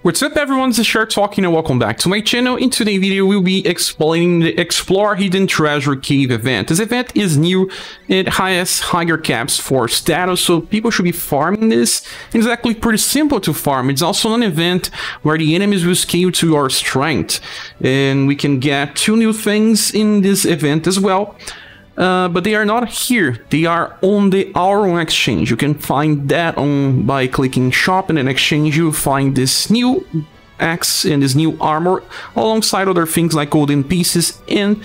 What's up everyone, this is Scher talking and welcome back to my channel. In today's video we'll be explaining the Explore Hidden Treasure Cave event. This event is new, it has higher caps for status, so people should be farming this. It's actually pretty simple to farm. It's also an event where the enemies will scale to your strength, and we can get 2 new things in this event as well. But they are not here, they are on the Auron exchange. You can find that by clicking shop, and in exchange you find this new axe and this new armor alongside other things like golden pieces and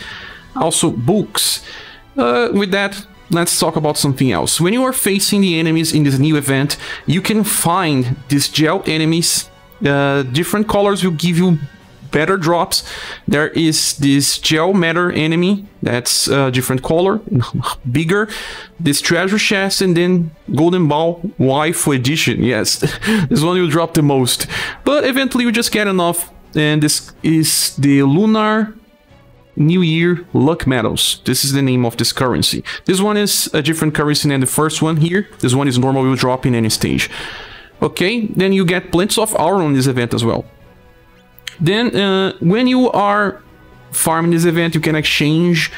also books. With that, let's talk about something else. When you are facing the enemies in this new event, you can find these gel enemies. Different colors will give you better drops. There is this gel matter enemy that's a different color, bigger, this treasure chest, and then golden ball waifu edition. Yes, this one will drop the most, but eventually you just get enough. And this is the Lunar New Year luck medals. This is the name of this currency. This one is a different currency than the first one here. This one is normal, will drop in any stage. Okay, then you get plenty of Auron in this event as well. Then, when you are farming this event, you can exchange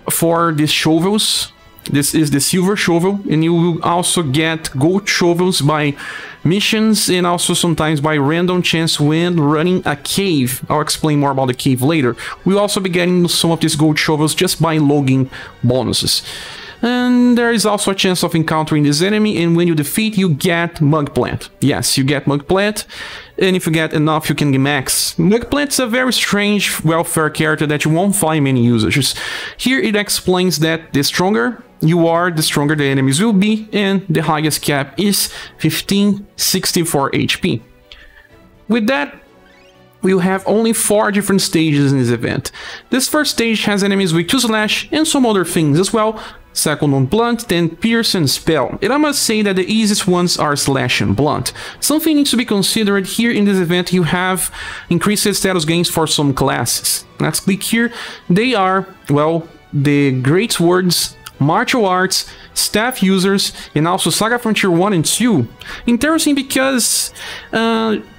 for these shovels. This is the silver shovel, and you will also get gold shovels by missions and also sometimes by random chance when running a cave. I'll explain more about the cave later. We'll also be getting some of these gold shovels just by logging bonuses. And there is also a chance of encountering this enemy, and when you defeat, you get Mug Plant. Yes, you get Mug Plant, and if you get enough, you can get max. Mug Plant's a very strange welfare character that you won't find many usages. Here it explains that the stronger you are, the stronger the enemies will be, and the highest cap is 1564 HP. With that, we'll have only 4 different stages in this event. This first stage has enemies with 2 slash and some other things as well. Second on blunt, then pierce and spell. And I must say that the easiest ones are slash and blunt. Something needs to be considered here in this event. You have increased status gains for some classes. Let's click here. They are, well, the great swords, martial arts, staff users, and also SaGa Frontier 1 and 2. Interesting because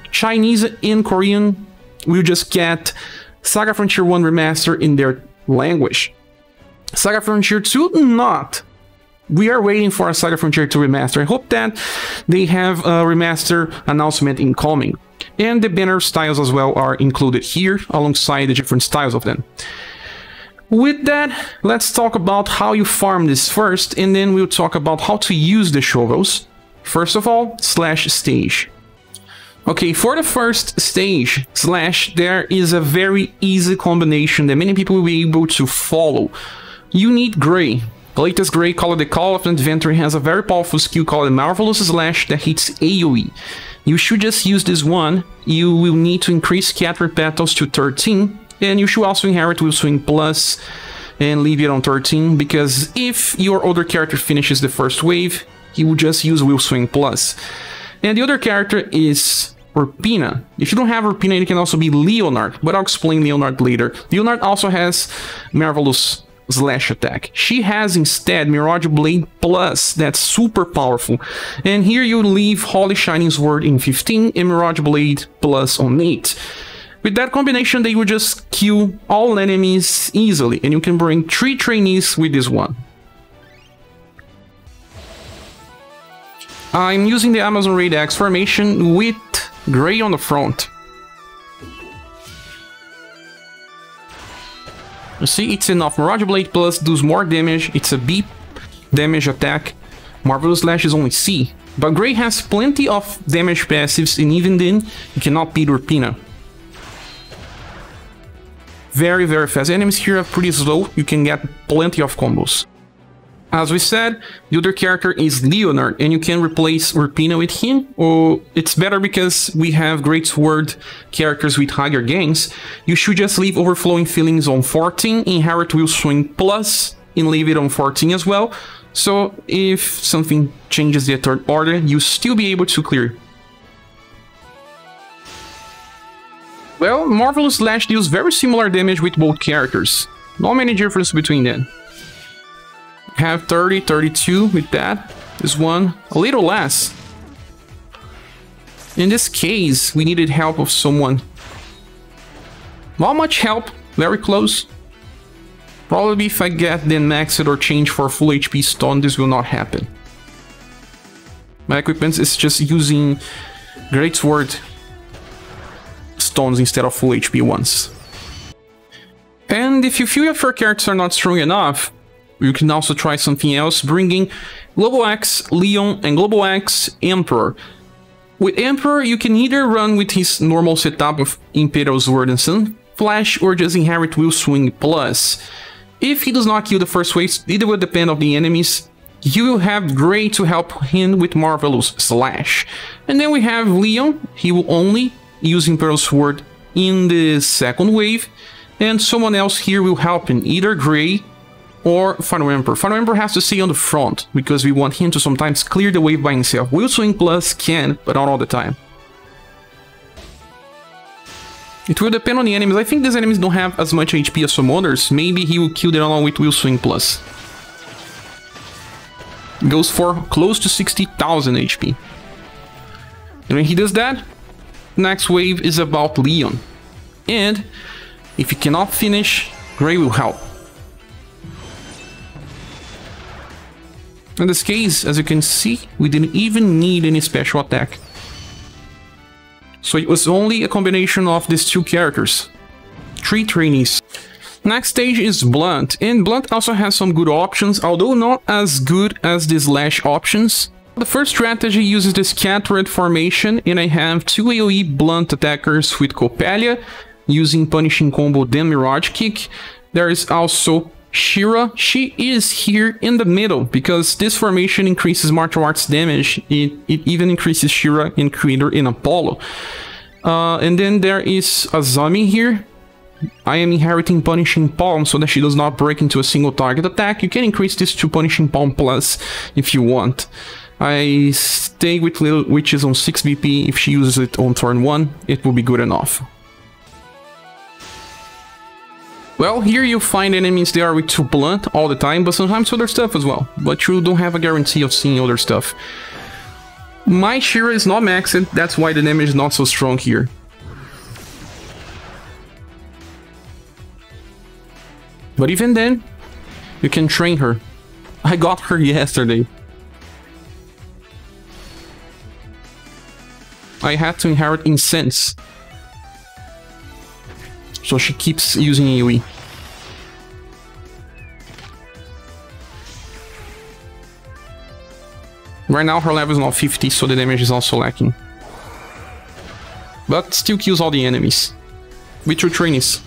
Chinese and Korean will just get SaGa Frontier 1 Remaster in their language. SaGa Frontier 2, not. We are waiting for a SaGa Frontier 2 Remaster. I hope that they have a remaster announcement incoming. And the banner styles as well are included here, alongside the different styles of them. With that, let's talk about how you farm this first, and then we'll talk about how to use the shovels. First of all, slash stage. Okay, for the first stage, slash, there is a very easy combination that many people will be able to follow. You need Gray. Latest Gray, called the Call of the Inventory, has a very powerful skill called the Marvelous Slash that hits AoE. You should just use this one. You will need to increase Scattered Petals to 13, and you should also inherit Will Swing Plus and leave it on 13, because if your other character finishes the first wave, he will just use Will Swing Plus. And the other character is Urpina. If you don't have Urpina, it can also be Leonard, but I'll explain Leonard later. Leonard also has Marvelous Slash attack. She has instead Mirage Blade Plus, that's super powerful. And here you leave Holy Shining Sword in 15 and Mirage Blade Plus on 8. With that combination, they will just kill all enemies easily, and you can bring 3 trainees with this one. I'm using the Amazon Raid X formation with Gray on the front. You see, it's enough. Mirage Blade Plus does more damage. It's a B damage attack. Marvelous Slash is only C. But Gray has plenty of damage passives, and even then, you cannot beat Urpina. Very, very fast. Enemies here are pretty slow. You can get plenty of combos. As we said, the other character is Leonard, and you can replace Urpina with him, or it's better because we have Great Sword characters with higher gains. You should just leave Overflowing Feelings on 14, inherit Will Swing Plus, and leave it on 14 as well. So if something changes the third order, you'll still be able to clear. Well, Marvelous Slash deals very similar damage with both characters. Not many difference between them. Have 30, 32 with that. This one a little less. In this case, we needed help of someone. Not much help, very close. Probably if I get then maxed or change for full HP stone, this will not happen. My equipment is just using Great Sword stones instead of full HP ones. And if you feel your characters are not strong enough, you can also try something else, bringing Global Axe, Leon, and Global Axe, Emperor. With Emperor, you can either run with his normal setup of Imperial Sword and Sun Flash, or just inherit Will Swing Plus. If he does not kill the first wave, it will depend on the enemies. You will have Grey to help him with Marvelous Slash. And then we have Leon, he will only use Imperial Sword in the second wave, and someone else here will help him, either Grey or Final Emperor. Final Emperor has to stay on the front, because we want him to sometimes clear the wave by himself. Will Swing Plus can, but not all the time. It will depend on the enemies. I think these enemies don't have as much HP as some others. Maybe he will kill them along with Will Swing Plus. Goes for close to 60,000 HP. And when he does that, next wave is about Leon. And if he cannot finish, Grey will help. In this case, as you can see, we didn't even need any special attack. So it was only a combination of these two characters. 3 trainees. Next stage is Blunt, and Blunt also has some good options, although not as good as the Slash options. The first strategy uses the scattered formation, and I have 2 AoE Blunt attackers with Coppelia, using Punishing Combo then Mirage Kick. There is also Shira. She is here in the middle, because this formation increases martial arts damage. It even increases Shira in Creator and Apollo. And then there is Azami here. I am inheriting Punishing Palm so that she does not break into a single target attack. You can increase this to Punishing Palm Plus if you want. I stay with Little Witches on 6 BP. If she uses it on turn 1, it will be good enough. Well, here you find enemies that are with 2 Blunt all the time, but sometimes other stuff as well. But you don't have a guarantee of seeing other stuff. My Shira is not maxed, that's why the damage is not so strong here. But even then, you can train her. I got her yesterday. I had to inherit Incense, so she keeps using AoE. Right now her level is not 50, so the damage is also lacking. But still kills all the enemies. With 2 trainees.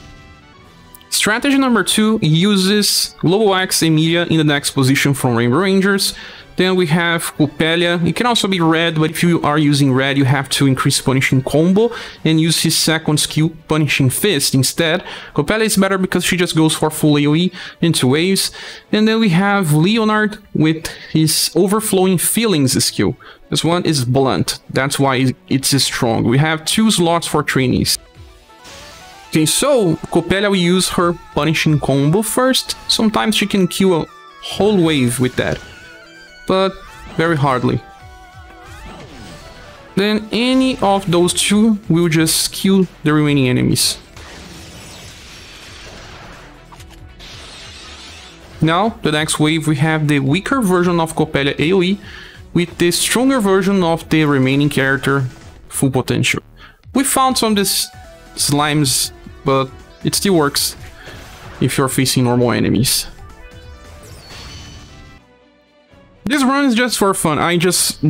Strategy number 2 uses Global Axe Emilia in the next position from Rainbow Rangers. Then we have Coppelia. It can also be red, but if you are using red, you have to increase Punishing Combo and use his second skill, Punishing Fist, instead. Coppelia is better because she just goes for full AoE in 2 waves. And then we have Leonard with his Overflowing Feelings skill. This one is Blunt. That's why it's strong. We have 2 slots for trainees. Okay, so Coppelia will use her Punishing Combo first. Sometimes she can kill a whole wave with that, but very hardly. Then any of those 2 will just kill the remaining enemies. Now, the next wave, we have the weaker version of Coppelia AoE with the stronger version of the remaining character full potential. We found some of these slimes, but it still works if you're facing normal enemies. This run is just for fun. I just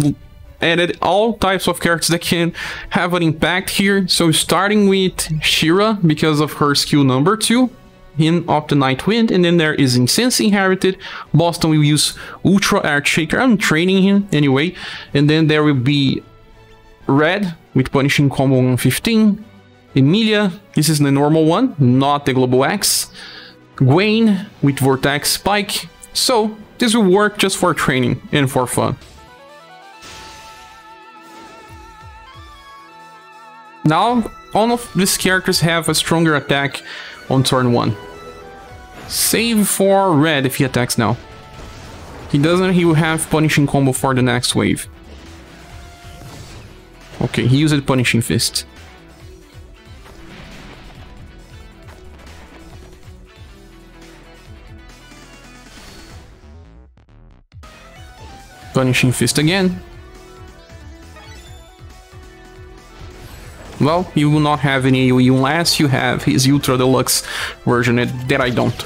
added all types of characters that can have an impact here. So starting with Shira because of her skill number 2, Hymn of the Night Wind, and then there is Incense inherited. Boston will use Ultra Earthshaker. I'm training him anyway. And then there will be Red with Punishing Combo 115. Emilia, this is the normal one, not the Global Axe. Gwen with Vortex Spike. So this will work just for training and for fun. Now, all of these characters have a stronger attack on turn 1. Save for Red if he attacks now. He doesn't, he will have Punishing Combo for the next wave. Okay, he used Punishing Fist. Punishing Fist again. Well, you will not have any AoE unless you have his Ultra Deluxe version, that I don't.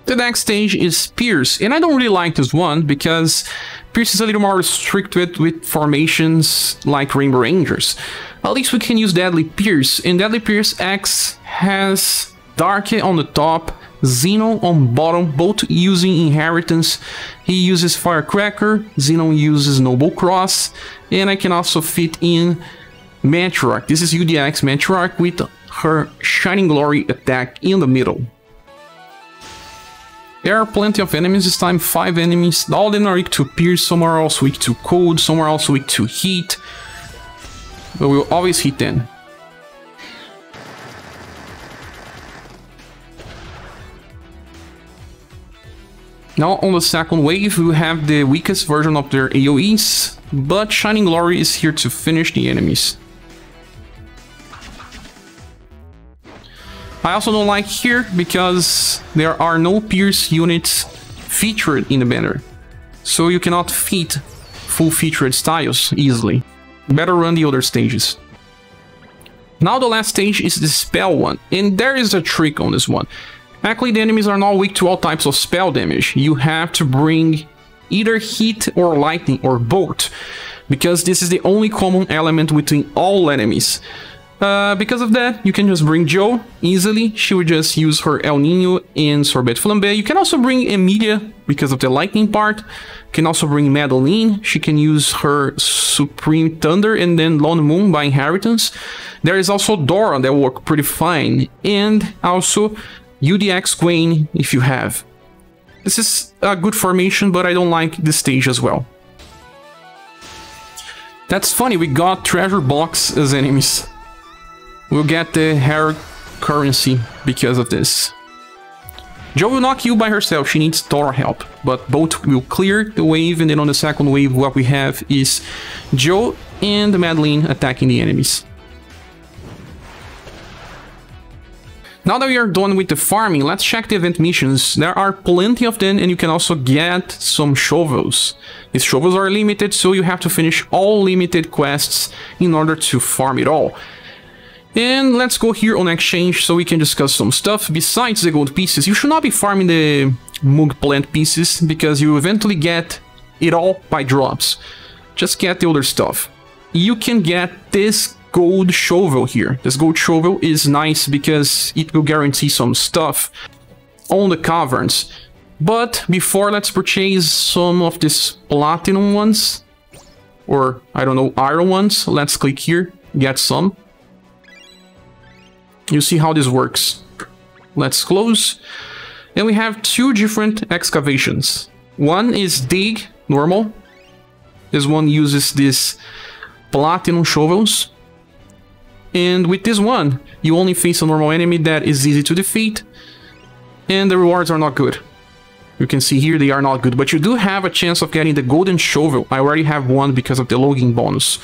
The next stage is Pierce, and I don't really like this one because Pierce is a little more restricted with formations like Rainbow Rangers. At least we can use Deadly Pierce, and Deadly Pierce X has Dark on the top, Xeno on bottom, both using Inheritance. He uses Firecracker, Xeno uses Noble Cross, and I can also fit in Matriarch. This is UDX Matriarch with her Shining Glory attack in the middle. There are plenty of enemies this time, 5 enemies. All of them are weak to Pierce, some are also weak to Cold, some are also weak to Heat. But we'll always hit them. Now on the second wave, we have the weakest version of their AoEs, but Shining Glory is here to finish the enemies. I also don't like here because there are no Pierce units featured in the banner, so you cannot fit full featured styles easily. Better run the other stages. Now the last stage is the spell one, and there is a trick on this one. Actually, the enemies are not weak to all types of spell damage. You have to bring either heat or lightning or both, because this is the only common element between all enemies. Because of that, you can just bring Joe easily. She would just use her El Nino and Sorbet Flambe. You can also bring Emilia because of the lightning part. You can also bring Madeline. She can use her Supreme Thunder and then Lone Moon by Inheritance. There is also Dora that will work pretty fine. And also UDX Gwen if you have. This is a good formation, but I don't like this stage as well. That's funny, we got Treasure Box as enemies. We'll get the hair currency because of this. Jo will not kill by herself, she needs Dora help, but both will clear the wave, and then on the second wave what we have is Jo and Madeline attacking the enemies. Now that we are done with the farming, let's check the event missions. There are plenty of them, and you can also get some shovels. These shovels are limited, so you have to finish all limited quests in order to farm it all. And let's go here on exchange so we can discuss some stuff. Besides the gold pieces, you should not be farming the Moog plant pieces because you eventually get it all by drops. Just get the other stuff. You can get this gold shovel here. This gold shovel is nice because it will guarantee some stuff on the caverns. But before, let's purchase some of these platinum ones. Or, I don't know, iron ones. Let's click here, get some. You see how this works. Let's close. And we have two different excavations. One is dig, normal. This one uses this platinum shovels. And with this one, you only face a normal enemy that is easy to defeat. And the rewards are not good. You can see here they are not good. But you do have a chance of getting the golden shovel. I already have one because of the logging bonus.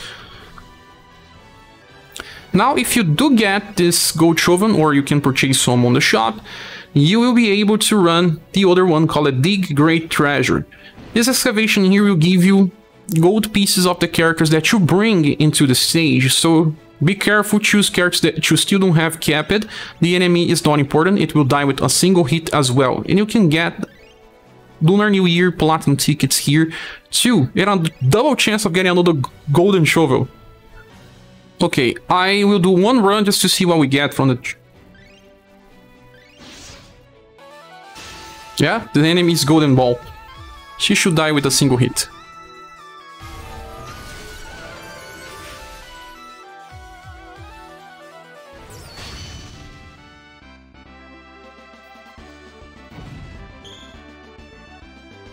Now, if you do get this gold shovel, or you can purchase some on the shop, you will be able to run the other one called Dig Great Treasure. This excavation here will give you gold pieces of the characters that you bring into the stage, so be careful, choose characters that you still don't have capped. The enemy is not important, it will die with a single hit as well. And you can get Lunar New Year platinum tickets here too, and a double chance of getting another golden shovel. Okay, I will do one run just to see what we get from the... Yeah, the enemy's golden ball. She should die with a single hit.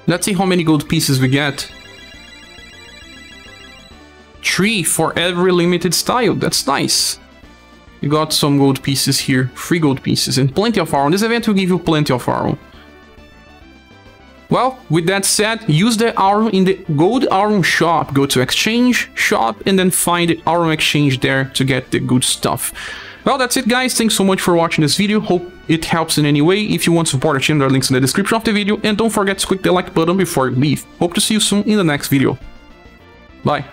Let's see how many gold pieces we get. 3 for every limited style, that's nice. You got some gold pieces here, 3 gold pieces, and plenty of iron. This event will give you plenty of iron. Well, with that said, use the Aurum in the Gold Aurum shop. Go to Exchange, Shop, and then find the Aurum Exchange there to get the good stuff. Well, that's it, guys. Thanks so much for watching this video. Hope it helps in any way. If you want to support the channel, there are links in the description of the video. And don't forget to click the like button before you leave. Hope to see you soon in the next video. Bye.